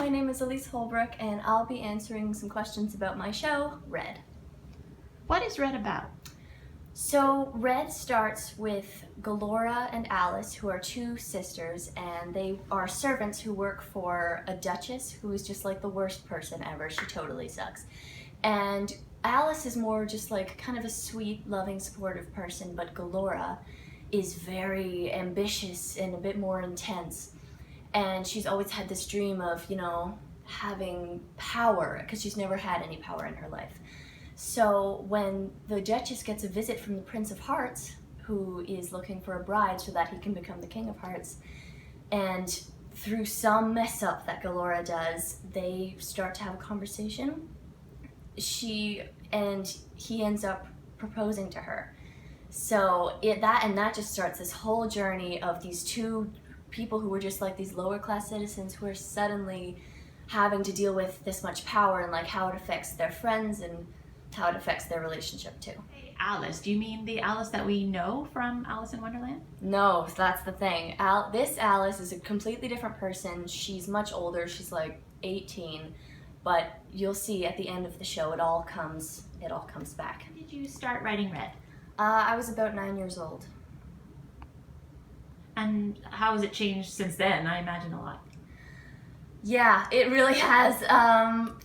my name is Elise Holbrook and I'll be answering some questions about my show, Red. What is Red about? So Red starts with Galora and Alice, who are two sisters, and they are servants who work for a duchess who is just like the worst person ever. She totally sucks. And Alice is more just like kind of a sweet, loving, supportive person, but Galora is very ambitious and a bit more intense. And she's always had this dream of, having power, because she's never had any power in her life. So when the Duchess gets a visit from the Prince of Hearts, who is looking for a bride so that he can become the King of Hearts, and through some mess up that Galora does, they start to have a conversation. He ends up proposing to her. So that just starts this whole journey of these two people who were just like these lower class citizens who are suddenly having to deal with this much power, and like how it affects their friends and how it affects their relationship too. Hey, Alice, do you mean the Alice that we know from Alice in Wonderland? No, that's the thing. This Alice is a completely different person. She's much older. She's like 18, but you'll see at the end of the show it all comes back. When did you start writing Red? I was about 9 years old. And how has it changed since then? I imagine a lot. Yeah, it really has.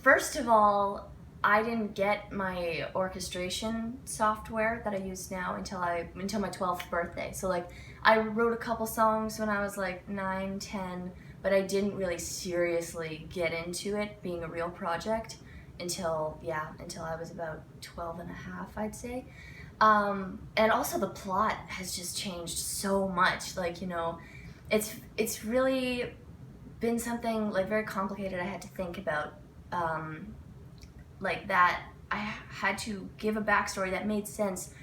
First of all, I didn't get my orchestration software that I use now until my 12th birthday. So like, I wrote a couple songs when I was like 9, 10, but I didn't really seriously get into it being a real project until I was about 12 and a half, I'd say. And also the plot has just changed so much. Like, it's really been something like very complicated I had to think about. Like that I had to give a backstory that made sense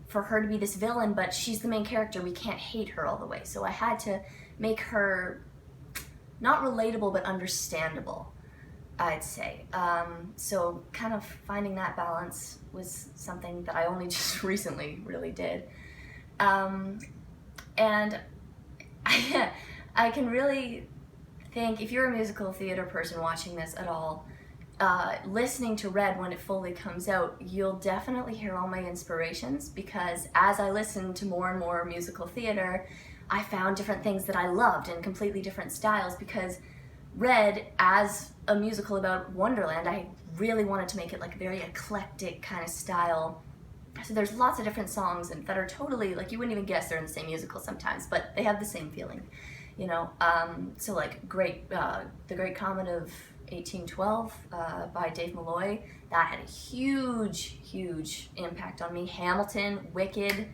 for her to be this villain, but she's the main character. We can't hate her all the way. So I had to make her not relatable, but understandable, I'd say. So kind of finding that balance was something that I only just recently really did. And I can really think, if you're a musical theater person watching this at all, listening to Red when it fully comes out, you'll definitely hear all my inspirations, because as I listened to more and more musical theater, I found different things that I loved in completely different styles, because Red, as a musical about Wonderland, I really wanted to make it like a very eclectic kind of style. So there's lots of different songs that are totally, like, you wouldn't even guess they're in the same musical sometimes, but they have the same feeling, So like The Great Comet of 1812 by Dave Malloy, that had a huge impact on me. Hamilton, Wicked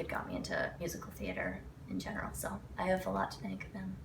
got me into musical theater in general, so I have a lot to thank them.